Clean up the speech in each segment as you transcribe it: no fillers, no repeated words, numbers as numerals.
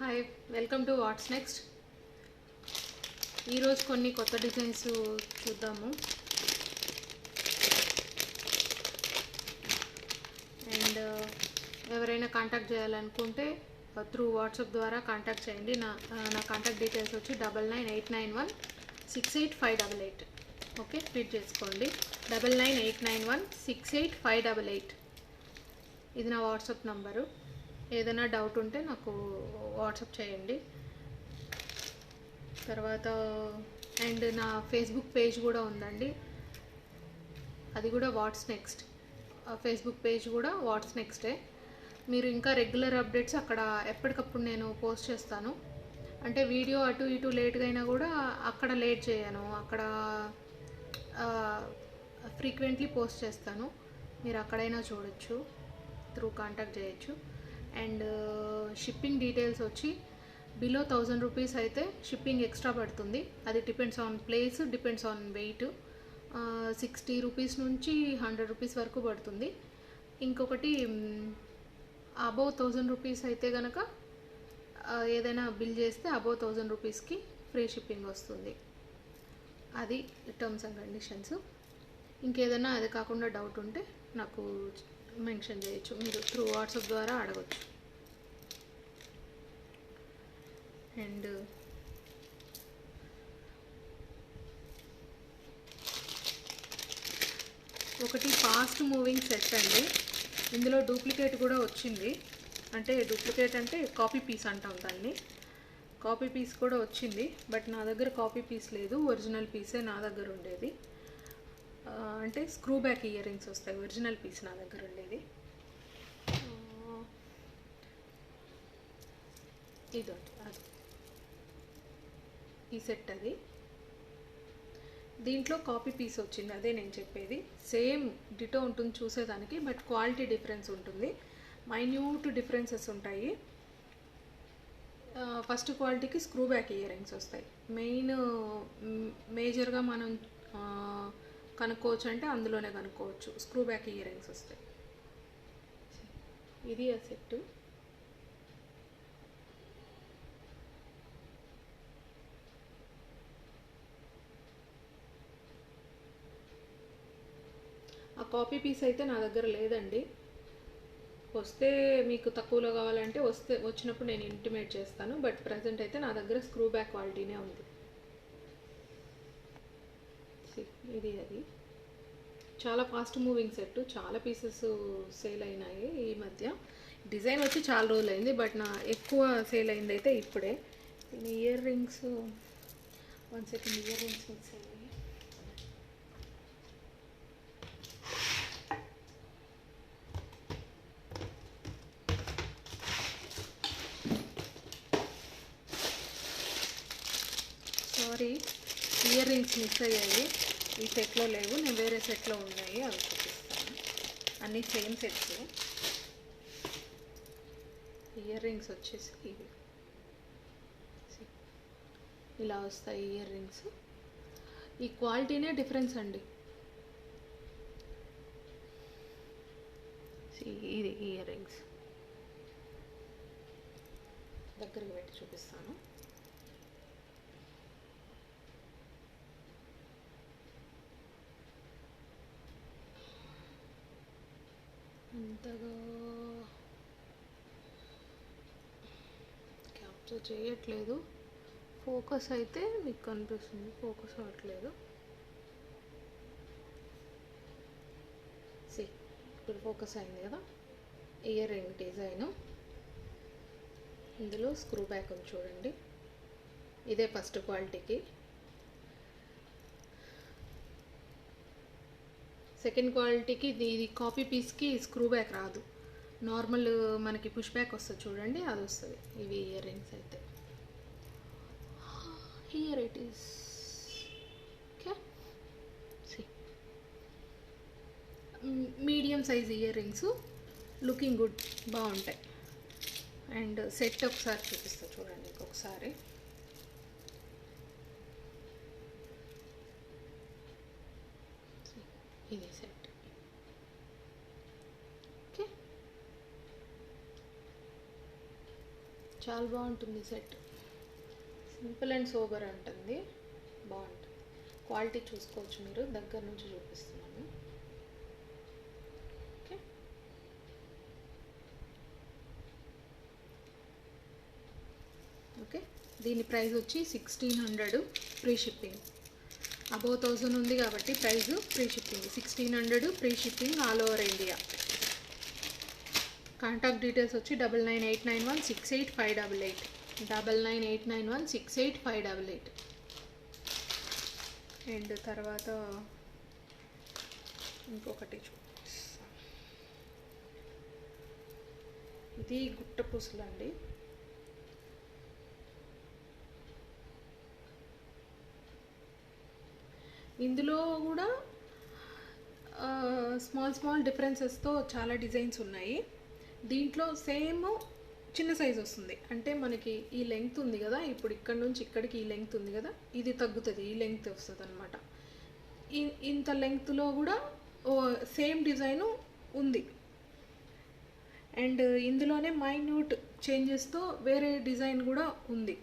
Hi, welcome to what's next. ఈరోజు కొన్ని కొత్త డిజైన్స్ చూద్దాము. అండ్ ఎవరైనా కాంటాక్ట్ చేయాలనుకుంటే త్రూ వాట్సాప్ ద్వారా కాంటాక్ట్ చేయండి. నా కాంటాక్ట్ డీటెయిల్స్ వచ్చి 9989916858. ఓకే, ఫీడ్ చేసుకోండి. 9989916858. ఇది నా వాట్సాప్ నంబరు. ఏదైనా డౌట్ ఉంటే నాకు వాట్సాప్ చేయండి. తర్వాత అండ్ నా ఫేస్బుక్ పేజ్ కూడా ఉందండి, అది కూడా వాట్స్ నెక్స్ట్. ఫేస్బుక్ పేజ్ కూడా వాట్స్ నెక్స్టే. మీరు ఇంకా రెగ్యులర్ అప్డేట్స్ అక్కడ ఎప్పటికప్పుడు నేను పోస్ట్ చేస్తాను. అంటే వీడియో అటు ఇటు లేట్గా అయినా కూడా అక్కడ లేట్ చేయను, అక్కడ ఫ్రీక్వెంట్లీ పోస్ట్ చేస్తాను. మీరు అక్కడైనా చూడొచ్చు, త్రూ కాంటాక్ట్ చేయొచ్చు. అండ్ షిప్పింగ్ డీటెయిల్స్ వచ్చి బిలో 1000 రూపీస్ అయితే షిప్పింగ్ ఎక్స్ట్రా పడుతుంది. అది depends on place, depends on weight. 60 rupees నుంచి 100 రూపీస్ వరకు పడుతుంది. ఇంకొకటి అబౌవ్ 1000 రూపీస్ అయితే కనుక ఏదైనా బిల్ చేస్తే అబౌవ్ 1000 రూపీస్కి ఫ్రీ షిప్పింగ్ వస్తుంది. అది టర్మ్స్ అండ్ కండిషన్స్. ఇంకేదైనా అది కాకుండా డౌట్ ఉంటే నాకు మెన్షన్ చేయొచ్చు, మీరు త్రూ వాట్సాప్ ద్వారా అడగచ్చు. అండ్ ఒకటి ఫాస్ట్ మూవింగ్ సెట్ అండి. ఇందులో డూప్లికేట్ కూడా వచ్చింది. అంటే డూప్లికేట్ అంటే కాపీ పీస్ అంటాం దాన్ని. కాపీ పీస్ కూడా వచ్చింది, బట్ నా దగ్గర కాపీ పీస్ లేదు, ఒరిజినల్ పీసే నా దగ్గర ఉండేది. అంటే స్క్రూ బ్యాక్ ఇయర్ రింగ్స్ వస్తాయి, ఒరిజినల్ పీస్ నా దగ్గర ఉండేది. ఇదొకటి, అది ఈ సెట్. అది దీంట్లో కాపీ పీస్ వచ్చింది, అదే నేను చెప్పేది. సేమ్ డిటో ఉంటుంది చూసేదానికి, బట్ క్వాలిటీ డిఫరెన్స్ ఉంటుంది, మైన్యూట్ డిఫరెన్సెస్ ఉంటాయి. ఫస్ట్ క్వాలిటీకి స్క్రూ బ్యాక్ ఇయర్ రింగ్స్ వస్తాయి. మేజర్గా మనం కనుక్కోవచ్చు అంటే అందులోనే కనుక్కోవచ్చు, స్క్రూ బ్యాక్ ఇయర్ రింగ్స్ వస్తాయి. ఇది ఆ సెట్. ఆ కాపీ పీస్ అయితే నా దగ్గర లేదండి. వస్తే మీకు తక్కువలో కావాలంటే వచ్చినప్పుడు నేను ఇంటిమేట్ చేస్తాను, బట్ ప్రజెంట్ అయితే నా దగ్గర స్క్రూ బ్యాక్ క్వాలిటీనే ఉంది. ఇది అది చాలా ఫాస్ట్ మూవింగ్ సెట్, చాలా పీసెస్ సేల్ అయినాయి ఈ మధ్య. డిజైన్ వచ్చి చాలా రోజులు అయింది, బట్ నా ఎక్కువ సేల్ అయింది అయితే ఇప్పుడే. దీని ear rings, 1 second, ear rings mix అయ్యాయి. సారీ, ఇయర్ రింగ్స్ మిక్స్ అయ్యాయి. ఈ సెట్లో లేవు, నేను వేరే సెట్లో ఉన్నాయి, అవి చూపిస్తాను. అన్నీ సేమ్ సెట్స్. ఇయర్ రింగ్స్ వచ్చేసి ఇవి ఇలా వస్తాయి ఇయర్ రింగ్స్. ఈ క్వాలిటీనే డిఫరెన్స్ అండి. ఇది ఇయర్ రింగ్స్ దగ్గరికి పెట్టి చూపిస్తాను. అంతగా క్యాప్చర్ చేయట్లేదు, ఫోకస్ అయితే మీకు కనిపిస్తుంది, ఫోకస్ అవ్వట్లేదు. ఇప్పుడు ఫోకస్ అయింది కదా. ఇయర్ రింగ్ డిజైను, ఇందులో స్క్రూ బ్యాక్ ఉంది చూడండి. ఇదే ఫస్ట్ క్వాలిటీకి. సెకండ్ క్వాలిటీకి ఇది కాపీ పీస్కి స్క్రూ బ్యాక్ రాదు, నార్మల్ మనకి పుష్ బ్యాక్ వస్తుంది చూడండి, అది వస్తుంది. ఇవి ఇయర్ రింగ్స్ అయితే here it is. Okay, medium size ear rings, looking good, బాగుంటాయి. అండ్ సెట్ ఒకసారి చూపిస్తా చూడండి ఇంకొకసారి. ఇది సెట్. ఓకే, చాలా బాగుంటుంది సెట్. సింపుల్ అండ్ సోబర్ ఉంటుంది, బాగుంటుంది. క్వాలిటీ చూసుకోవచ్చు మీరు, దగ్గర నుంచి చూపిస్తున్నాను. Okay, okay. దీని ప్రైస్ వచ్చి 1600 ఫ్రీ షిప్పింగ్. అబౌవ్ 1000 ఉంది కాబట్టి price free shipping 1600 free shipping all over India. Contact details వచ్చి 9989168588, 9989168588. అండ్ తర్వాత ఇంకొకటి చూపిస్తాను. ఇది గుట్ట పూసలు అండి. ఇందులో కూడా స్మాల్ డిఫరెన్సెస్తో చాలా డిజైన్స్ ఉన్నాయి. దీంట్లో సేమ్ చిన్న సైజ్ వస్తుంది, అంటే మనకి ఈ లెంగ్త్ ఉంది కదా, ఇప్పుడు ఇక్కడ నుంచి ఇక్కడికి ఈ లెంగ్త్ ఉంది కదా, ఇది తగ్గుతుంది, ఈ లెంగ్త్ వస్తుంది అనమాట. ఇంత లెంగ్త్లో కూడా సేమ్ డిజైను ఉంది. అండ్ ఇందులోనే మైన్యూట్ చేంజెస్తో వేరే డిజైన్ కూడా ఉంది.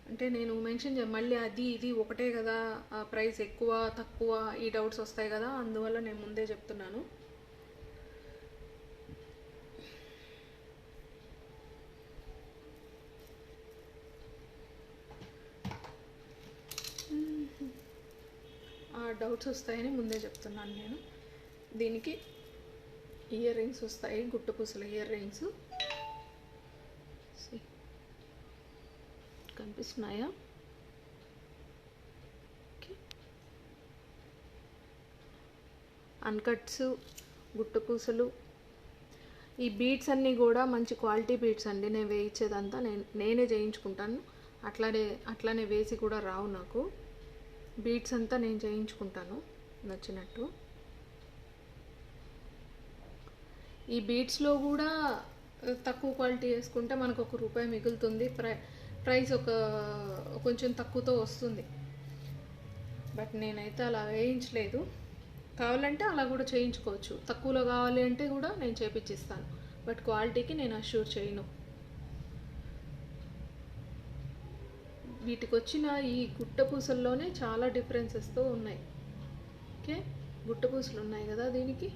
అంటే నేను మెన్షన్ మళ్ళీ అది ఇది ఒకటే కదా, ప్రైస్ ఎక్కువ తక్కువ ఈ డౌట్స్ వస్తాయి కదా, అందువల్ల నేను ముందే చెప్తున్నాను. డౌట్స్ వస్తాయని ముందే చెప్తున్నాను నేను. దీనికి ఇయర్ రింగ్స్ వస్తాయి, గుట్టు పూసల ఇయర్ రింగ్స్ కనిపిస్తున్నాయా? ఓకే, అన్కట్స్, గుట్టు పూసలు. ఈ బీడ్స్ అన్నీ కూడా మంచి క్వాలిటీ బీడ్స్ అండి. నేను వేయించేదంతా నేనే చేయించుకుంటాను. అట్లానే వేసి కూడా రావు నాకు. బీడ్స్ అంతా నేను చేయించుకుంటాను నచ్చినట్టు. ఈ బీడ్స్లో కూడా తక్కువ క్వాలిటీ వేసుకుంటే మనకు ₹1 మిగులుతుంది. ప్రైస్ కొంచెం తక్కువతో వస్తుంది. బట్ నేనైతే అలా వేయించలేదు. కావాలంటే అలా కూడా చేయించుకోవచ్చు. తక్కువలో కావాలి అంటే కూడా నేను చేపించిస్తాను, బట్ క్వాలిటీకి నేను అష్యూర్ చేయను. వీటికి వచ్చిన ఈ గుట్ట పూసల్లోనే చాలా డిఫరెన్సెస్తో ఉన్నాయి. ఓకే, గుట్ట పూసలు ఉన్నాయి కదా, దీనికి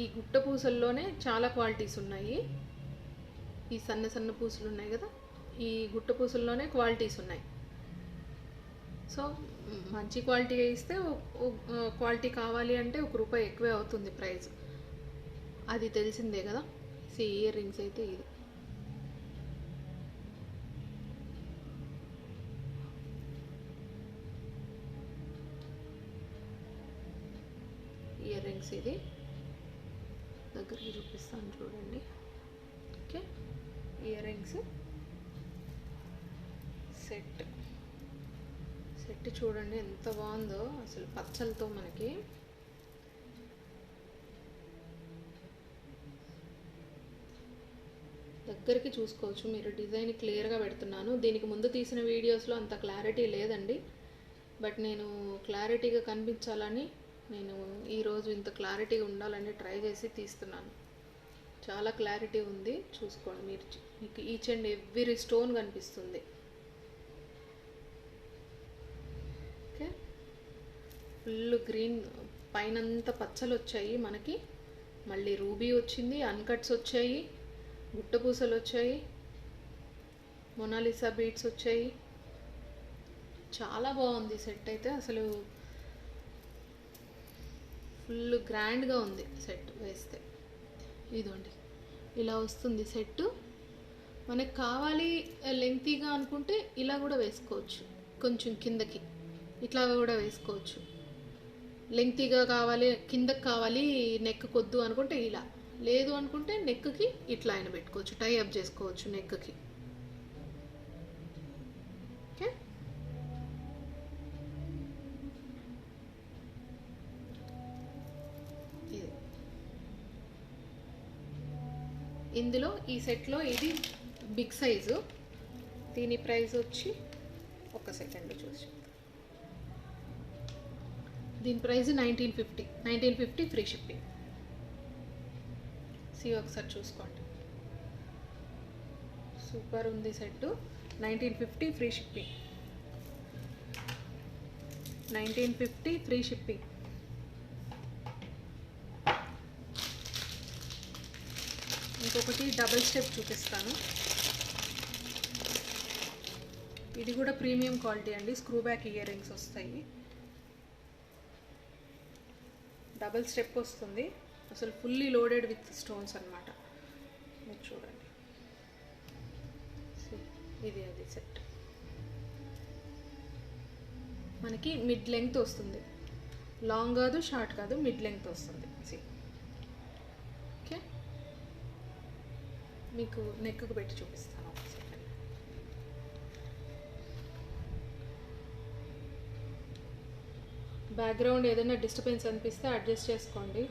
ఈ గుట్ట పూసల్లోనే చాలా క్వాలిటీస్ ఉన్నాయి. ఈ సన్న పూసలు ఉన్నాయి కదా, ఈ గుట్ట పూసల్లోనే క్వాలిటీస్ ఉన్నాయి. సో మంచి క్వాలిటీ ఇస్తే క్వాలిటీ కావాలి అంటే ₹1 ఎక్కువే అవుతుంది ప్రైస్, అది తెలిసిందే కదా. ఇయర్ రింగ్స్ అయితే ఇది ఇయర్ రింగ్స్, ఇది దగ్గరికి చూపిస్తాను చూడండి. ఓకే, ఇయర్ రింగ్స్ సెట్ చూడండి ఎంత బాగుందో అసలు, పచ్చలతో మనకి. దగ్గరికి చూసుకోవచ్చు మీరు, డిజైన్ క్లియర్గా పెడుతున్నాను. దీనికి ముందు తీసిన వీడియోస్లో అంత క్లారిటీ లేదండి, బట్ నేను క్లారిటీగా కనిపించాలని నేను ఈరోజు ఇంత క్లారిటీగా ఉండాలని ట్రై చేసి తీస్తున్నాను. చాలా క్లారిటీ ఉంది, చూసుకోండి మీరు. మీకు ఈచ్ అండ్ ఎవ్రీ స్టోన్ కనిపిస్తుంది. ఓకే, ఫుల్ గ్రీన్, పైనంతా పచ్చలు వచ్చాయి మనకి. మళ్ళీ రూబీ వచ్చింది, అన్కట్స్ వచ్చాయి, గుట్టపూసలు వచ్చాయి, మొనాలిసా బీడ్స్ వచ్చాయి. చాలా బాగుంది సెట్ అయితే, అసలు ఫుల్ గ్రాండ్గా ఉంది సెట్ వేస్తే. ఇదండి ఇలా వస్తుంది సెట్. మనకు కావాలి లెంగ్తీగా అనుకుంటే ఇలా కూడా వేసుకోవచ్చు, కొంచెం కిందకి ఇట్లా కూడా వేసుకోవచ్చు. లెంగ్తీగా కావాలి, కిందకి కావాలి, నెక్ కొద్దు అనుకుంటే ఇలా, లేదు అనుకుంటే నెక్కి ఇట్లా అయినా పెట్టుకోవచ్చు, టై అప్ చేసుకోవచ్చు నెక్కి. ఓకే, ఇది ఇందులో ఈ సెట్లో ఇది బిగ్ సైజు. దీని ప్రైస్ వచ్చి ఒక సెకండ్ చూసి, దీని ప్రైస్ 1950 ఫ్రీ షిప్పింగ్. ఒకసారి చూసుకోండి. సూపర్ ఉంది set. 1950 free shipping. 1950 free shipping. ఇంకొకటి డబుల్ స్టెప్ చూపిస్తాను. ఇది కూడా ప్రీమియం క్వాలిటీ అండి. స్క్రూ బ్యాక్ ఇయర్ రింగ్స్ వస్తాయి. డబుల్ స్టెప్ వస్తుంది. అసలు ఫుల్లీ లోడెడ్ విత్ స్టోన్స్ అనమాట. మీరు చూడండి, ఇది అది సెట్. మనకి మిడ్ లెంగ్త్ వస్తుంది. లాంగ్ కాదు, షార్ట్ కాదు, మిడ్ లెంగ్త్ వస్తుంది. ఓకే, మీకు నెక్కు పెట్టి చూపిస్తాను. బ్యాక్గ్రౌండ్ ఏదైనా డిస్టర్బెన్స్ అనిపిస్తే అడ్జస్ట్ చేసుకోండి.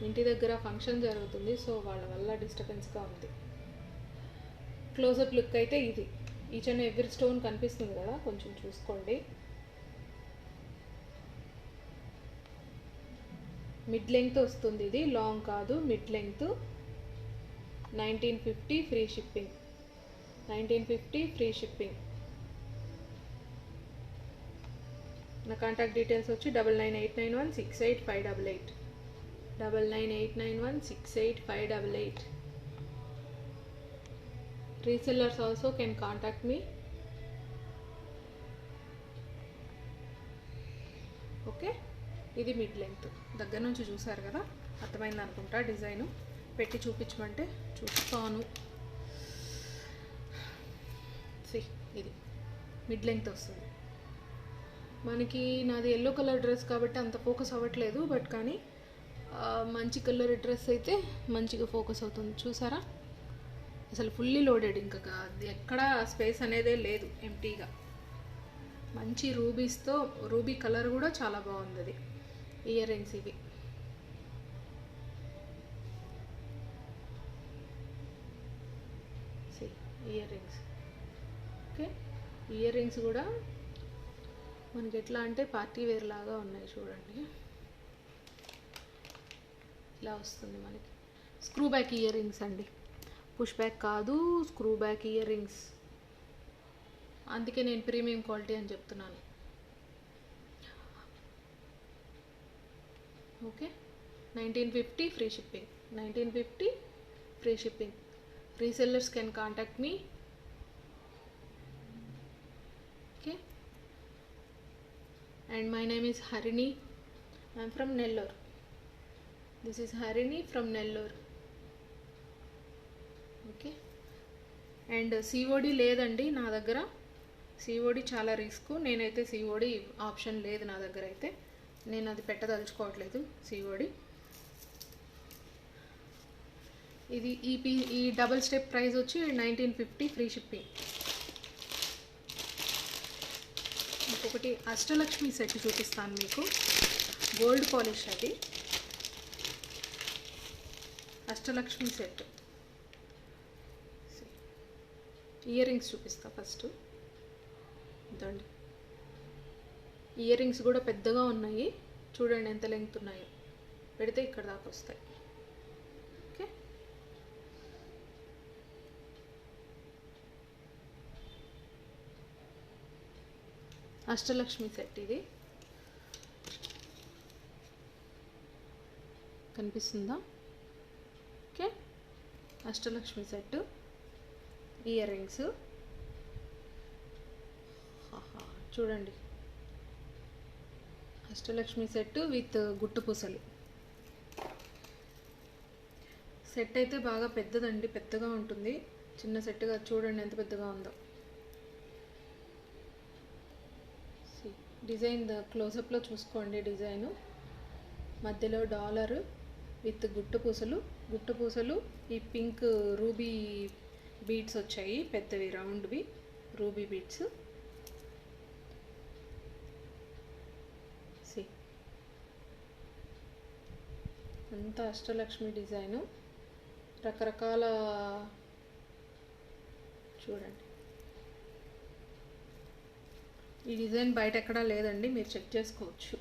ఇంటి దగ్గర ఫంక్షన్ జరుగుతుంది, సో వాళ్ళ వల్ల డిస్టర్బెన్స్గా ఉంది. క్లోజప్ లుక్ అయితే ఇది. ఈచ్ అండ్ ఎవ్రీ స్టోన్ కనిపిస్తుంది కదా, కొంచెం చూసుకోండి. మిడ్ లెంగ్త్ వస్తుంది. ఇది లాంగ్ కాదు, mid length. 1950 free shipping. 1950 free shipping. నా కాంటాక్ట్ డీటెయిల్స్ వచ్చి 9989168588. 9989168588. Resellers also can contact me. Okay, ఇది మిడ్ లెంగ్త్. దగ్గర నుంచి చూసారు కదా, అర్థమైంది అనుకుంటా. డిజైను పెట్టి చూపించమంటే చూస్తాను. ఇది మిడ్ లెంగ్త్ వస్తుంది. మనకి నాది ఎల్లో కలర్ డ్రెస్ కాబట్టి అంత ఫోకస్ అవ్వట్లేదు, బట్ కానీ మంచి కలర్ డ్రెస్ అయితే మంచిగా ఫోకస్ అవుతుంది. చూసారా, అసలు ఫుల్లీ లోడెడ్. ఇంకా ఎక్కడ స్పేస్ అనేదే లేదు, ఎంటీగా. మంచి రూబీస్తో, రూబీ కలర్ కూడా చాలా బాగుంది. అది ఇయర్ రింగ్స్ ఇవి. Ear rings. Okay, earrings కూడా మనకి ఎట్లా అంటే పార్టీ వేర్ లాగా ఉన్నాయి. చూడండి, ఇలా వస్తుంది మనకి. స్క్రూ బ్యాక్ ఇయర్ రింగ్స్ అండి, పుష్ బ్యాక్ కాదు, స్క్రూ బ్యాక్ ఇయర్ రింగ్స్. అందుకే నేను ప్రీమియం క్వాలిటీ అని చెప్తున్నాను. Okay, 1950 free shipping. 1950 free shipping. Resellers can contact me. Okay, and my name is Harini. I am from Nellore. This is Harini from Nellore. Okay, and COD లేదండి నా దగ్గర. COD చాలా risk. నేనైతే COD option లేదు నా దగ్గర. అయితే నేను అది పెట్టదలుచుకోవట్లేదు COD. ఇది ఈ డబుల్ స్టెప్ ప్రైస్ వచ్చి 1950 ఫ్రీ షిప్పింగ్. ఇంకొకటి అష్టలక్ష్మి సెట్ చూపిస్తాను మీకు. గోల్డ్ పాలిష్ అది. అష్టలక్ష్మి సెట్. ఇయర్ రింగ్స్ చూపిస్తా ఫస్ట్. ఇదండి, ఇయర్ రింగ్స్ కూడా పెద్దగా ఉన్నాయి. చూడండి ఎంత లెంగ్త్ ఉన్నాయో. పెడితే ఇక్కడ దాకా వస్తాయి. Okay, Ashtalakshmi set. ఇది కనిపిస్తుందా? Okay, Ashtalakshmi set ear rings. చూడండి, అష్టలక్ష్మి సెట్ విత్ గుట్టు పూసలు. సెట్ అయితే బాగా పెద్దదండి, పెద్దగా ఉంటుంది. చిన్న సెట్గా చూడండి ఎంత పెద్దగా ఉందో. డిజైన్ క్లోజప్లో చూసుకోండి. డిజైను మధ్యలో డాలర్ విత్ గుట్టు పూసలు. గుట్టు పూసలు ఈ పింక్ రూబీ బీడ్స్ వచ్చాయి, పెద్దవి రౌండ్వి రూబీ బీడ్స్. అంతా అష్టలక్ష్మి డిజైను. రకరకాల చూడండి. ఈ డిజైన్ బయట ఎక్కడా లేదండి, మీరు చెక్ చేసుకోవచ్చు.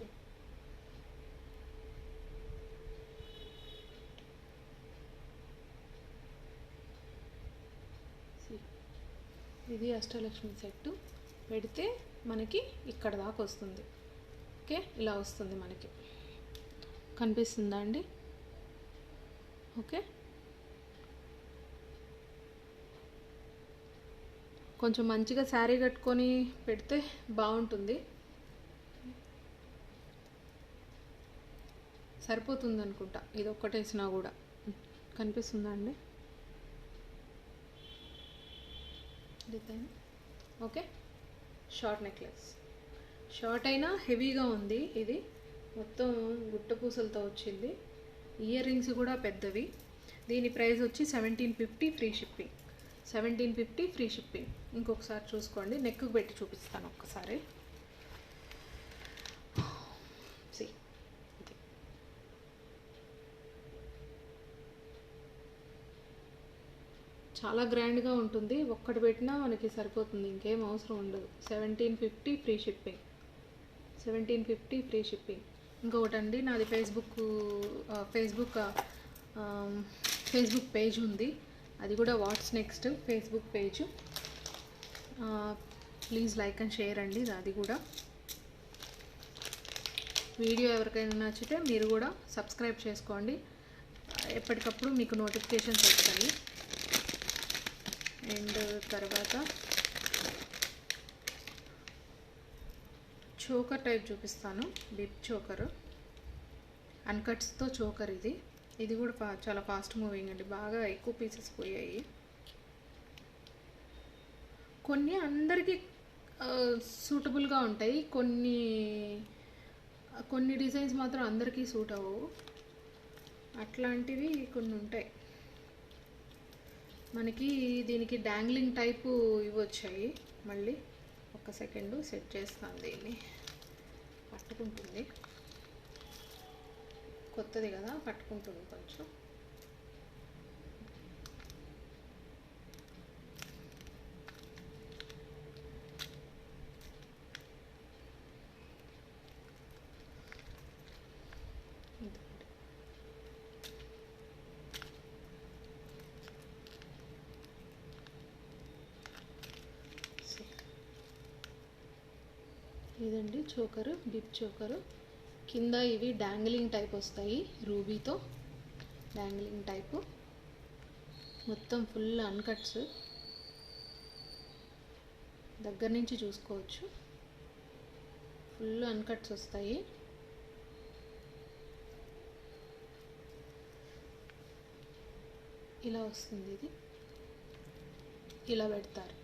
ఇది అష్టలక్ష్మి సెట్టు పెడితే మనకి ఇక్కడ దాకా వస్తుంది. ఓకే, ఇలా వస్తుంది మనకి. కనిపిస్తుందా అండి? ఓకే, కొంచెం మంచిగా శారీ కట్టుకొని పెడితే బాగుంటుంది. సరిపోతుంది అనుకుంటా ఇది ఒక్కటేసినా కూడా. కనిపిస్తుందా అండి design? Okay, short necklace. Short అయినా హెవీగా ఉంది. ఇది మొత్తం గుట్ట పూసలతో వచ్చింది. ఇయర్ రింగ్స్ కూడా పెద్దవి. దీని ప్రైస్ వచ్చి 1750 ఫ్రీ షిప్పింగ్. 1750 free shipping. ఇంకొకసారి చూసుకోండి, నెక్కు పెట్టి చూపిస్తాను ఒక్కసారి. చాలా గ్రాండ్గా ఉంటుంది. ఒక్కటి పెట్టినా మనకి సరిపోతుంది, ఇంకేం అవసరం ఉండదు. 1750 ఫ్రీ షిప్పింగ్. 1750 free shipping. ఇంకొకటి అండి, నాది ఫేస్బుక్ పేజ్ ఉంది. అది కూడా what's next Facebook page. Please like and share అండి. అది కూడా వీడియో ఎవరికైనా నచ్చితే మీరు కూడా సబ్స్క్రైబ్ చేసుకోండి. ఎప్పటికప్పుడు మీకు నోటిఫికేషన్స్ వస్తాయి. అండ్ తర్వాత చోకర్ టైప్ చూపిస్తాను. బిప్ చోకర్, అన్కట్స్తో చోకర్. ఇది కూడా చాలా ఫాస్ట్ మూవింగ్ అండి. బాగా ఎక్కువ పీసెస్ పోయాయి. కొన్ని అందరికీ సూటబుల్గా ఉంటాయి, కొన్ని డిజైన్స్ మాత్రం అందరికీ సూట్ అవ్వవు. అట్లాంటివి కొన్ని ఉంటాయి. మనకి దీనికి డాంగ్లింగ్ టైపు ఇవి వచ్చాయి. మళ్ళీ ఒక సెకండ్ సెట్ చేస్తాను. దీన్ని పట్టుకుంటుంది, కొత్తది కదా, పట్టుకుంటుంది కొంచెం. ఇదండి చోకరు, బిప్ చోకరు. కింద ఇవి డాంగ్లింగ్ టైప్ వస్తాయి, రూబీతో డాంగ్లింగ్ టైపు. మొత్తం ఫుల్ అన్కట్స్, దగ్గర నుంచి చూసుకోవచ్చు. ఫుల్ అన్కట్స్ వస్తాయి. ఇలా వస్తుంది. ఇది ఇలా పెడతారు.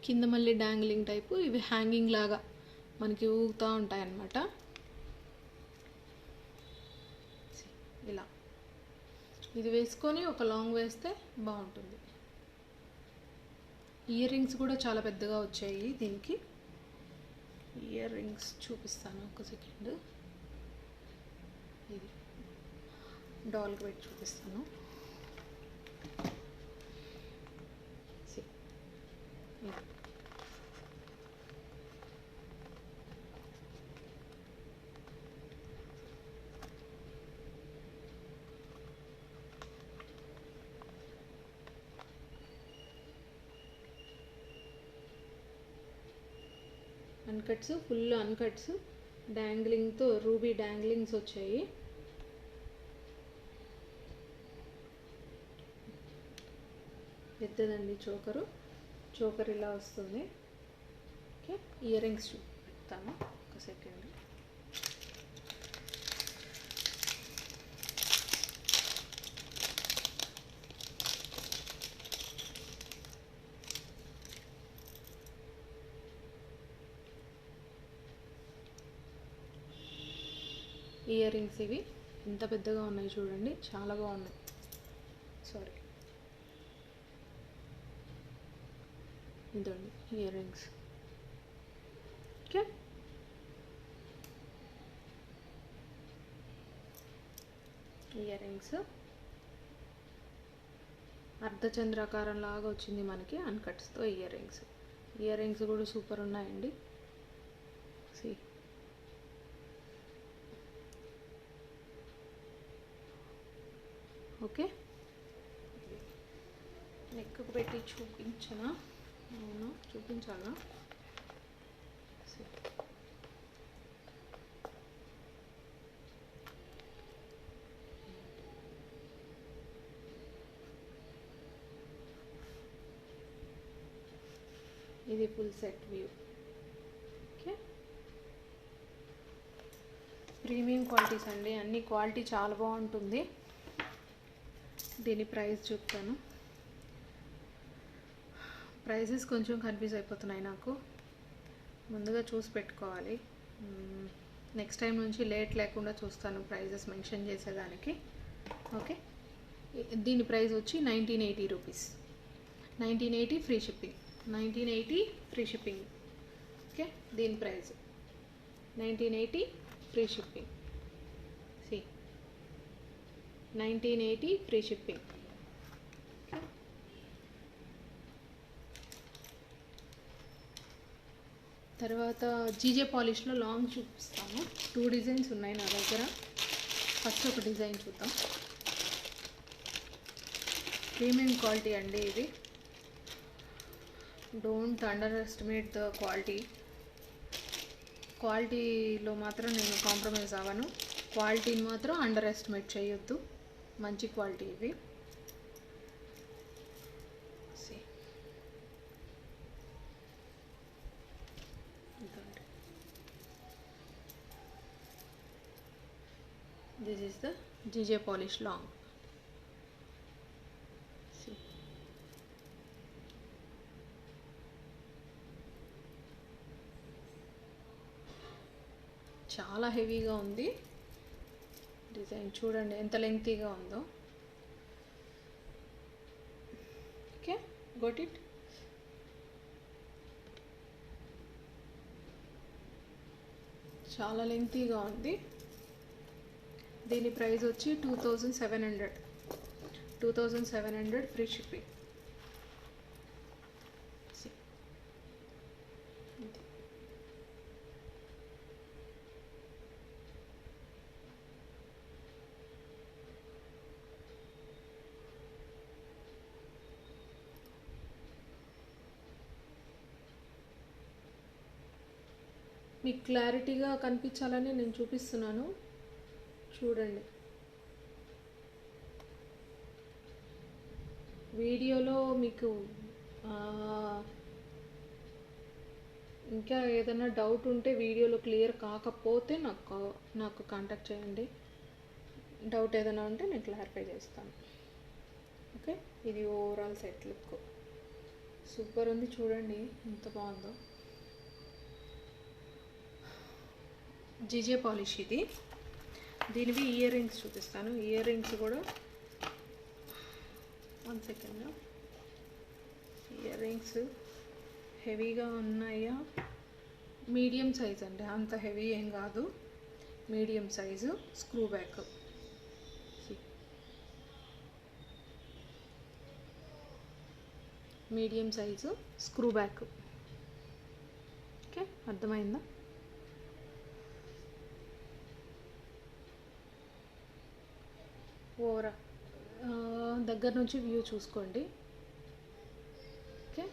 కింద మళ్ళీ డాంగ్లింగ్ టైపు. ఇవి హ్యాంగింగ్ లాగా మనకి ఊగుతూ ఉంటాయి అన్నమాట. ఇలా ఇది వేసుకొని ఒక లాంగ్ వేస్తే బాగుంటుంది. ఇయర్ రింగ్స్ కూడా చాలా పెద్దగా వచ్చాయి దీనికి. ఇయర్ రింగ్స్ చూపిస్తాను ఒక సెకండ్. ఇది డాల్కి పెట్టి చూపిస్తాను. అన్కట్స్, ఫుల్ అన్కట్స్, డాంగ్లింగ్తో రూబీ డాంగ్లింగ్స్ వచ్చాయి. పెద్దదండి చోకరు. చోకర్ ఇలా వస్తుంది. ఓకే, ఇయర్ రింగ్స్ చూపిస్తాను ఒక సెకండ్. ఇయర్ రింగ్స్ ఇవి ఎంత పెద్దగా ఉన్నాయి చూడండి, చాలా బాగున్నాయి. సారీ, ఇదండి earrings. Okay, earrings అర్ధచంద్రాకారం లాగా వచ్చింది మనకి అన్కట్స్తో ఇయర్ రింగ్స్. ఇయర్ రింగ్స్ కూడా సూపర్ ఉన్నాయండి. సి ఓకే, నెక్కు పెట్టి చూపించనా? అవునా, చూపించాలా? ఇది full set view. Okay, premium qualities అండి, అన్ని క్వాలిటీ చాలా బాగుంటుంది. దీని ప్రైస్ చెప్తాను. ప్రైజెస్ కొంచెం కన్ఫ్యూజ్ అయిపోతున్నాయి నాకు, ముందుగా చూసి పెట్టుకోవాలి. నెక్స్ట్ టైం నుంచి లేట్ లేకుండా చూస్తాను ప్రైజెస్ మెన్షన్ చేసేదానికి. ఓకే, దీని ప్రైస్ వచ్చి 1980 rupees. 1980 free shipping. 1980 free shipping. Okay, దీని price 1980 free shipping. See 1980 free shipping. తర్వాత జీజే పాలిష్లో లాంగ్ చూపిస్తాను. 2 డిజైన్స్ ఉన్నాయి నా దగ్గర. ఫస్ట్ ఒక డిజైన్ చూద్దాం. ప్రీమియం క్వాలిటీ అండి ఇది. Don't under estimate the quality. క్వాలిటీలో మాత్రం నేను కాంప్రమైజ్ అవ్వను, క్వాలిటీని మాత్రం అండర్ ఎస్టిమేట్ చేయొద్దు. మంచి క్వాలిటీ ఇవి. This is the GJ Polish long. See. చాలా హెవీగా ఉంది డిజైన్, చూడండి ఎంత లెంగ్తీగా ఉందో. Okay, got it. చాలా లెంగ్తీగా ఉంది. దీని ప్రైస్ వచ్చి 2700. 2700 ఫ్రీ షిప్పింగ్. మీకు క్లారిటీగా కనిపించాలని నేను చూపిస్తున్నాను, చూడండి. వీడియోలో మీకు ఇంకా ఏదైనా డౌట్ ఉంటే, వీడియోలో క్లియర్ కాకపోతే నాకు కాంటాక్ట్ చేయండి. డౌట్ ఏదైనా ఉంటే నేను క్లారిఫై చేస్తాను. ఓకే, ఇది ఓవరాల్ సెట్ లుక్ సూపర్ ఉంది, చూడండి ఎంత బాగుందో. జీజే పాలిష్ ఇది. దీనివి ఇయర్ రింగ్స్ చూపిస్తాను. ఇయర్ రింగ్స్ కూడా 1 సెకండ్. ఇయర్ రింగ్స్ హెవీగా ఉన్నాయా? మీడియం సైజ్ అండి, అంత హెవీ ఏం కాదు, medium size. Screw back. Medium size screw back. Okay, అర్థమైందా? ఓవరా దగ్గర నుంచి వ్యూ చూసుకోండి. ఓకే,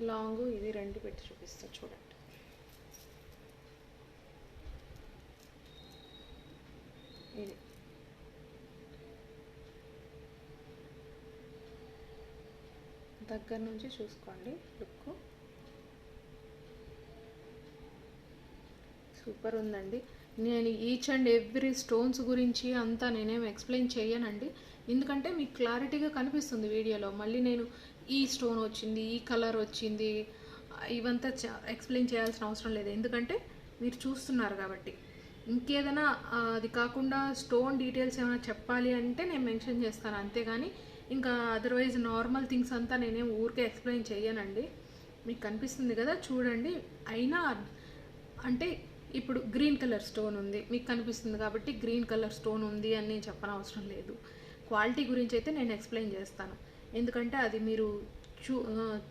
లాంగ్ ఇది రెండు పెట్టి చూపిస్తా, చూడండి. ఇది దగ్గర నుంచి చూసుకోండి లుక్. సూపర్ ఉందండి. నేను ఈచ్ అండ్ ఎవ్రీ స్టోన్స్ గురించి అంతా నేనేం ఎక్స్ప్లెయిన్ చేయనండి, ఎందుకంటే మీకు క్లారిటీగా కనిపిస్తుంది వీడియోలో. మళ్ళీ నేను ఈ స్టోన్ వచ్చింది, ఈ కలర్ వచ్చింది, ఇవంతా ఎక్స్ప్లెయిన్ చేయాల్సిన అవసరం లేదు, ఎందుకంటే మీరు చూస్తున్నారు కాబట్టి. ఇంకేదైనా అది కాకుండా స్టోన్ డీటెయిల్స్ ఏమైనా చెప్పాలి అంటే నేను మెన్షన్ చేస్తాను, అంతేగాని ఇంకా అదర్వైజ్ నార్మల్ థింగ్స్ అంతా నేనేం ఊరికే ఎక్స్ప్లెయిన్ చేయనండి. మీకు కనిపిస్తుంది కదా, చూడండి. అయినా అంటే ఇప్పుడు గ్రీన్ కలర్ స్టోన్ ఉంది మీకు కనిపిస్తుంది కాబట్టి గ్రీన్ కలర్ స్టోన్ ఉంది అని నేను చెప్పనవసరం లేదు. క్వాలిటీ గురించి అయితే నేను ఎక్స్ప్లెయిన్ చేస్తాను, ఎందుకంటే అది మీరు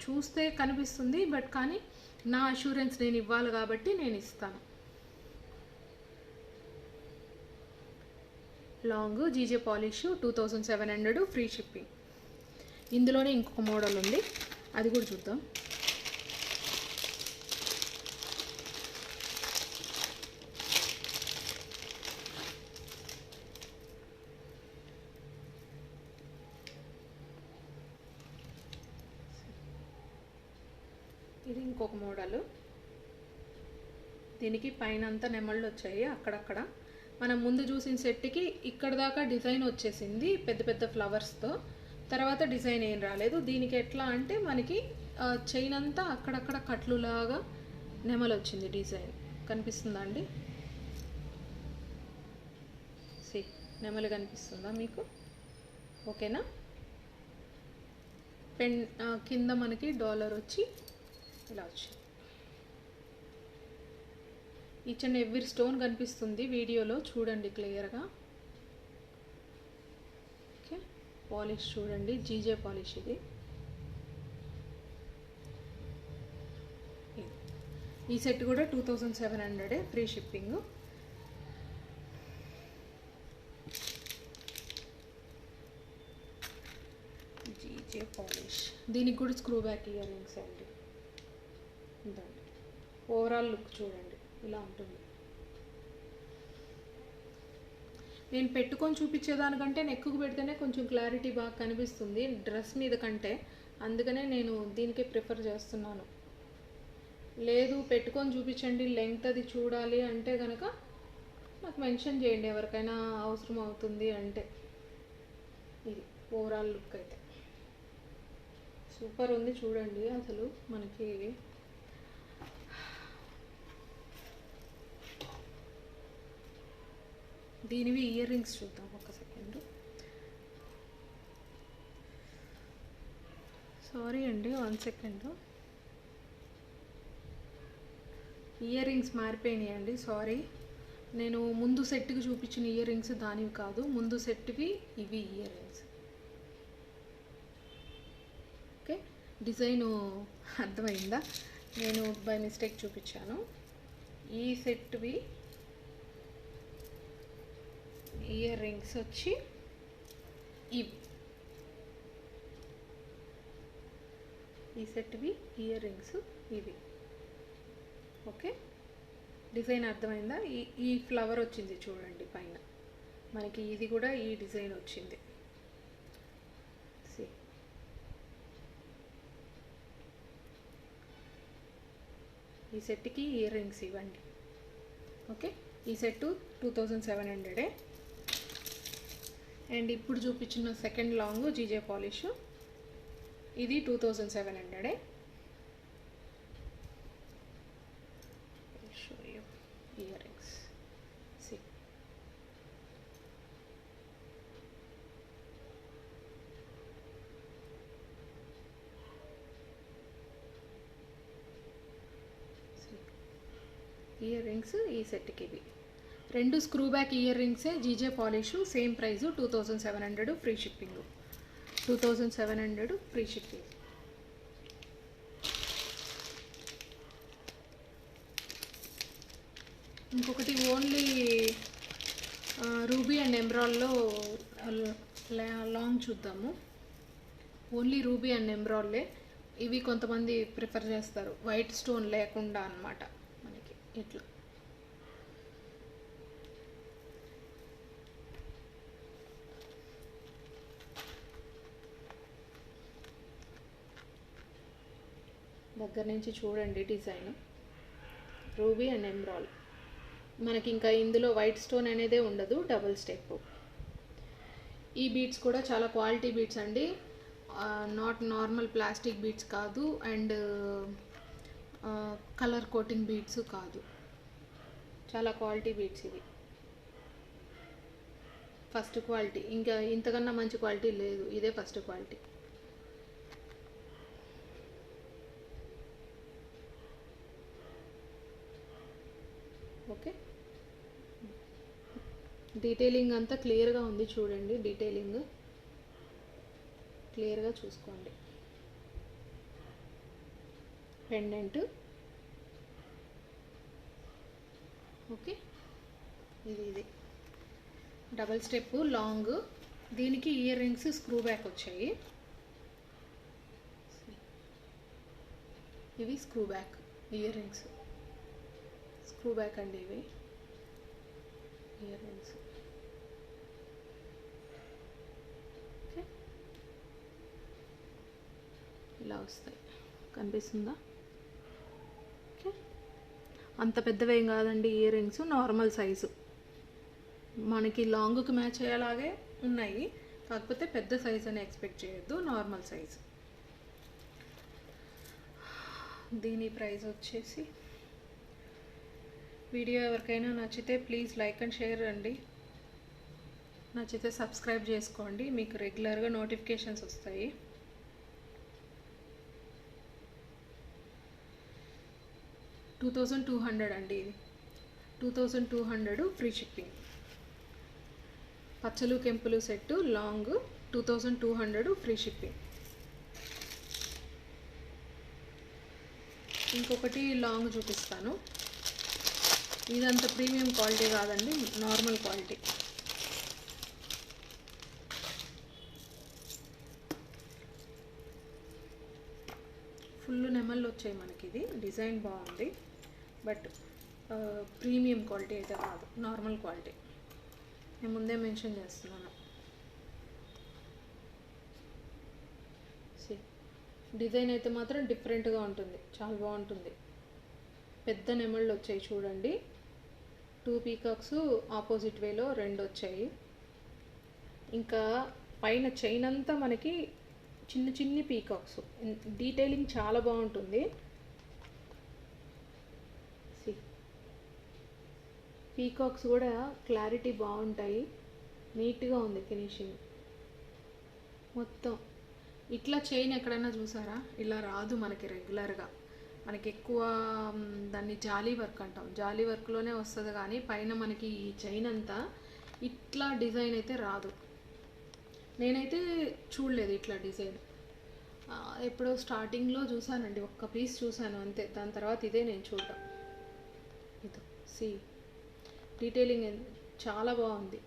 చూస్తే కనిపిస్తుంది, బట్ కానీ నా అష్యూరెన్స్ నేను ఇవ్వాలి కాబట్టి నేను ఇస్తాను. Long GJ polish 2700 free shipping. ఇందులోనే ఇంకొక మోడల్ ఉంది, అది కూడా చూద్దాం. ఇది ఇంకొక మోడలు. దీనికి పైన అంతా నెమళ్ళు వచ్చాయి అక్కడక్కడ. మనం ముందు చూసిన సెట్కి ఇక్కడ దాకా డిజైన్ వచ్చేసింది పెద్ద పెద్ద ఫ్లవర్స్తో. తర్వాత డిజైన్ ఏం రాలేదు. దీనికి ఎట్లా అంటే మనకి చైన్ అంతా అక్కడక్కడ కట్లులాగా నెమలు వచ్చింది డిజైన్. కనిపిస్తుందా అండి? నెమలు కనిపిస్తుందా మీకు? ఓకేనా? కింద మనకి డాలర్ వచ్చి ఇలా వచ్చింది. ఈచ్ అండ్ ఎవ్రీ స్టోన్ కనిపిస్తుంది వీడియోలో, చూడండి క్లియర్గా. ఓకే, పాలిష్ చూడండి, జీజే పాలిష్ ఇది. ఈ సెట్ కూడా 2700 ఫ్రీ షిప్పింగ్. GJ polish. దీనికి కూడా స్క్రూ బ్యాక్ ఇయర్ రింగ్స్ అండి. ఇదండి ఓవరాల్ లుక్ చూడండి, ఇలా ఉంటుంది. నేను పెట్టుకొని చూపించేదానికంటే నెక్కుకు పెడితేనే కొంచెం క్లారిటీ బాగా కనిపిస్తుంది డ్రెస్ మీద కంటే, అందుకనే నేను దీనికే ప్రిఫర్ చేస్తున్నాను. లేదు పెట్టుకొని చూపించండి లెంగ్త్ అది చూడాలి అంటే కనుక నాకు మెన్షన్ చేయండి, ఎవరికైనా అవసరం అవుతుంది అంటే. ఇది ఓవరాల్ లుక్ అయితే సూపర్ ఉంది చూడండి. అసలు మనకి దీనివి ఇయర్ రింగ్స్ చూద్దాం ఒక సెకండ్. సారీ అండి, 1 సెకండ్. ఇయర్ రింగ్స్ మారిపోయినాయండి, సారీ. నేను ముందు సెట్కి చూపించిన ఇయర్ రింగ్స్ దానివి కాదు, ముందు సెట్వి ఇవి ఇయర్ రింగ్స్. ఓకే, డిజైను అర్థమైందా? నేను బై మిస్టేక్ చూపించాను. ఈ సెట్వి ఇయర్ రింగ్స్ వచ్చి ఇవి. ఈ సెట్వి ఇయర్ రింగ్స్ ఇవి. ఓకే, డిజైన్ అర్థమైందా? ఈ ఫ్లవర్ వచ్చింది చూడండి పైన మనకి, ఇది కూడా ఈ డిజైన్ వచ్చింది. ఈ సెట్కి ఇయర్ రింగ్స్ ఇవ్వండి. ఓకే, ఈ సెట్ 2700. అండ్ ఇప్పుడు చూపించిన సెకండ్ లాంగ్ జీజే పాలిష్, ఇది 2700. Show you earrings. See, earrings ఈ సెట్కి ఇవి. 2 స్క్రూ బ్యాక్ ఇయర్ రింగ్సే, GJ polish, same price 2700 free shipping. 2700 free shipping. ఇంకొకటి ఓన్లీ రూబీ అండ్ ఎమరాల్డ్లో లాంగ్ చూద్దాము. ఓన్లీ రూబీ అండ్ ఎమరాల్డే. ఇవి కొంతమంది ప్రిఫర్ చేస్తారు వైట్ స్టోన్ లేకుండా అన్నమాట. మనకి ఇట్లా దగ్గర నుంచి చూడండి డిజైన్. Ruby and emerald. మనకి ఇంకా ఇందులో వైట్ స్టోన్ అనేదే ఉండదు, డబుల్ స్టెప్. ఈ బీడ్స్ కూడా చాలా క్వాలిటీ బీడ్స్ అండి, నాట్ నార్మల్ ప్లాస్టిక్ బీడ్స్ కాదు, అండ్ కలర్ కోటింగ్ బీడ్స్ కాదు, చాలా క్వాలిటీ బీడ్స్ ఇవి. ఫస్ట్ క్వాలిటీ, ఇంకా ఇంతకన్నా మంచి క్వాలిటీ లేదు, ఇదే ఫస్ట్ క్వాలిటీ. ఓకే, డీటెయిలింగ్ అంతా క్లియర్గా ఉంది చూడండి, డీటెయిలింగ్ క్లియర్గా చూసుకోండి. పెండెంట్. ఓకే, ఇది డబల్ స్టెప్ లాంగ్. దీనికి ఇయర్ రింగ్స్ స్క్రూ బ్యాక్ వచ్చాయి. ఇవి screw back ear rings, screw back అండి ఇవి ఇయర్ రింగ్స్. ఓకే, ఇలా వస్తాయి, కనిపిస్తుందా? ఓకే, అంత పెద్దవేం కాదండి ఇయర్ రింగ్స్, నార్మల్ సైజు, మనకి లాంగ్కి మ్యాచ్ అయ్యేలాగే ఉన్నాయి, కాకపోతే పెద్ద సైజ్ అని ఎక్స్పెక్ట్ చేయొద్దు, నార్మల్ సైజు. దీని ప్రైస్ వచ్చేసి, వీడియో ఎవరికైనా నచ్చితే ప్లీజ్ లైక్ అండ్ షేర్ అండి, నచ్చితే సబ్స్క్రైబ్ చేసుకోండి, మీకు రెగ్యులర్గా నోటిఫికేషన్స్ వస్తాయి. $2200 అండి, ఇది 2200 ఫ్రీ షిప్పింగ్. పచ్చలు కెంపులు సెట్ లాంగ్ 2200 ఫ్రీ షిప్పింగ్. ఇంకొకటి లాంగ్ చూపిస్తాను, ఇదంతా ప్రీమియం క్వాలిటీ కాదండి, నార్మల్ క్వాలిటీ. ఫుల్ నెమళ్ళు వచ్చాయి మనకి, ఇది డిజైన్ బాగుంది, బట్ ప్రీమియం క్వాలిటీ అయితే కాదు, నార్మల్ క్వాలిటీ. నేను ముందే మెన్షన్ చేస్తున్నాను. డిజైన్ అయితే మాత్రం డిఫరెంట్గా ఉంటుంది, చాలా బాగుంటుంది. పెద్ద నెమళ్ళు వచ్చాయి చూడండి, 2 పీకాక్స్ ఆపోజిట్ వేలో 2 వచ్చాయి. ఇంకా పైన చైన్ అంతా మనకి చిన్న చిన్ని పీకాక్స్, డీటెయిలింగ్ చాలా బాగుంటుంది. పీకాక్స్ కూడా క్లారిటీ బాగుంటాయి, నీట్గా ఉంది ఫినిషింగ్ మొత్తం. ఇట్లా చైన్ ఎక్కడైనా చూసారా? ఇలా రాదు మనకి రెగ్యులర్గా, మనకి ఎక్కువ దాన్ని జాలీ వర్క్ అంటాం, జాలీ వర్క్లోనే వస్తుంది, కానీ పైన మనకి ఈ చైన్ అంతా ఇట్లా డిజైన్ అయితే రాదు. నేనైతే చూడలేదు ఇట్లా డిజైన్, ఎప్పుడో స్టార్టింగ్లో చూసానండి, ఒక్క పీస్ చూసాను అంతే, దాని తర్వాత ఇదే నేను చూడటం. ఇది డీటెయిలింగ్ చాలా బాగుంది,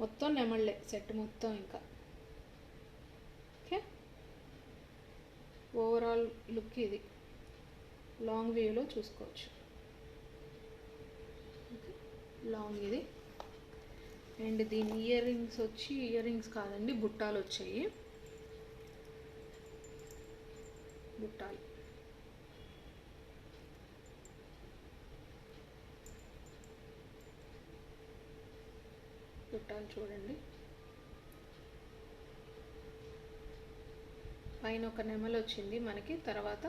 మొత్తం నెమళ్ళే సెట్ మొత్తం. ఇంకా ఓకే, ఓవరాల్ లుక్ ఇది లాంగ్ వ్యూలో చూసుకోవచ్చు. లాంగ్ ఇది. అండ్ దీని ఇయర్ రింగ్స్ వచ్చి, ఇయర్ రింగ్స్ కాదండి, బుట్టాలు వచ్చాయి, బుట్టాలు. బుట్టాలు చూడండి, పైన ఒక నెమలు వచ్చింది మనకి, తర్వాత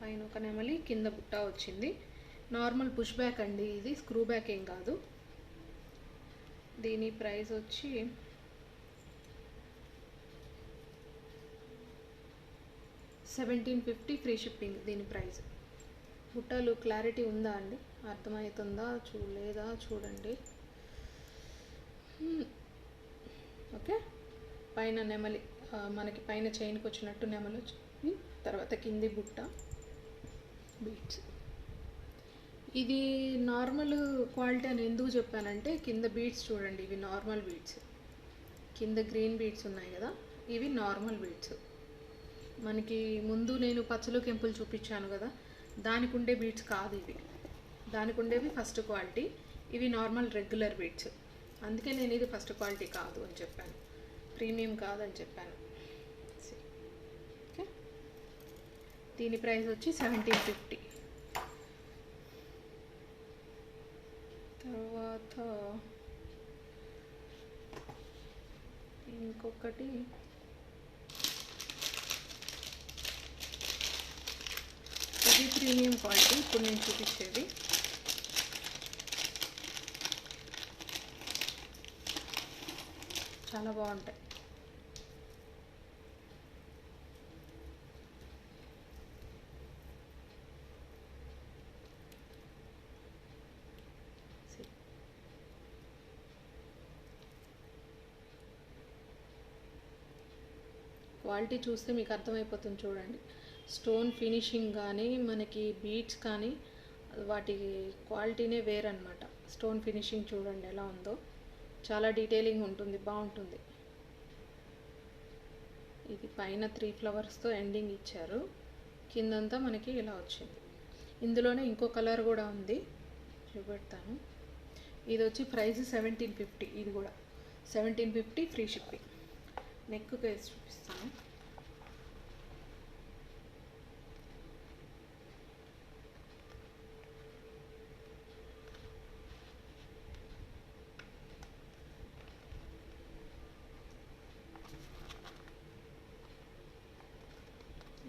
పైన ఒక నెమలి, కింద బుట్ట వచ్చింది. నార్మల్ పుష్ బ్యాక్ అండి, ఇది స్క్రూ బ్యాక్ ఏం కాదు. దీని ప్రైస్ వచ్చి $1750 ఫ్రీ షిప్పింగ్. దీని ప్రైస్. బుట్టలు క్లారిటీ ఉందా అండి? అర్థమవుతుందా? లేదా చూడండి. ఓకే, పైన నెమలి, మనకి పైన చైన్కి వచ్చినట్టు నెమలి వచ్చింది, తర్వాత కింది బుట్ట బీట్స్. ఇది నార్మల్ క్వాలిటీ అని ఎందుకు చెప్పానంటే, కింద బీట్స్ చూడండి, ఇవి నార్మల్ బీట్స్, కింద గ్రీన్ బీట్స్ ఉన్నాయి కదా, ఇవి నార్మల్ బీట్స్. మనకి ముందు నేను పచ్చలు కెంపులు చూపించాను కదా, దానికి ఉండే బీట్స్ కాదు ఇవి, దానికి ఉండేవి ఫస్ట్ క్వాలిటీ, ఇవి నార్మల్ రెగ్యులర్ బీట్స్. అందుకే నేను ఇది ఫస్ట్ క్వాలిటీ కాదు అని చెప్పాను, ప్రీమియం కాదని చెప్పాను. ఓకే, దీని ప్రైస్ వచ్చి $1750. తర్వాత ఇంకొకటి ఇది ప్రీమియం క్వాలిటీ, ఇప్పుడు నేను చూపించేది. చాలా బాగుంటాయి. క్వాలిటీ చూస్తే మీకు అర్థమైపోతుంది చూడండి. స్టోన్ ఫినిషింగ్ కానీ, మనకి బీట్స్ కానీ, వాటి క్వాలిటీనే వేరనమాట. స్టోన్ ఫినిషింగ్ చూడండి ఎలా ఉందో, చాలా డీటెయిలింగ్ ఉంటుంది, బాగుంటుంది. ఇది పైన 3 ఫ్లవర్స్తో ఎండింగ్ ఇచ్చారు, కిందంతా మనకి ఇలా వచ్చింది. ఇందులోనే ఇంకో కలర్ కూడా ఉంది, చూపెడతాను. ఇది వచ్చి ప్రైస్ 1750. ఇది కూడా 1750 ఫ్రీ షిప్పింగ్. నెక్ వేసి చూపిస్తాను.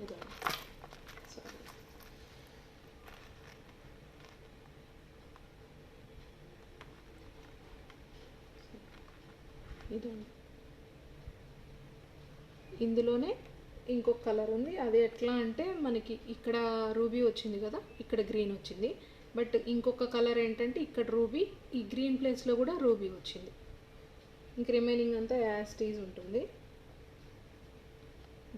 ఇదే సారీ, ఇదండి. ఇందులోనే ఇంకొక కలర్ ఉంది. అది ఎట్లా అంటే మనకి ఇక్కడ రూబీ వచ్చింది కదా, ఇక్కడ గ్రీన్ వచ్చింది. బట్ ఇంకొక కలర్ ఏంటంటే ఇక్కడ రూబీ, ఈ గ్రీన్ ప్లేస్లో కూడా రూబీ వచ్చింది. ఇంక రిమైనింగ్ అంతా యాస్టీజ్ ఉంటుంది.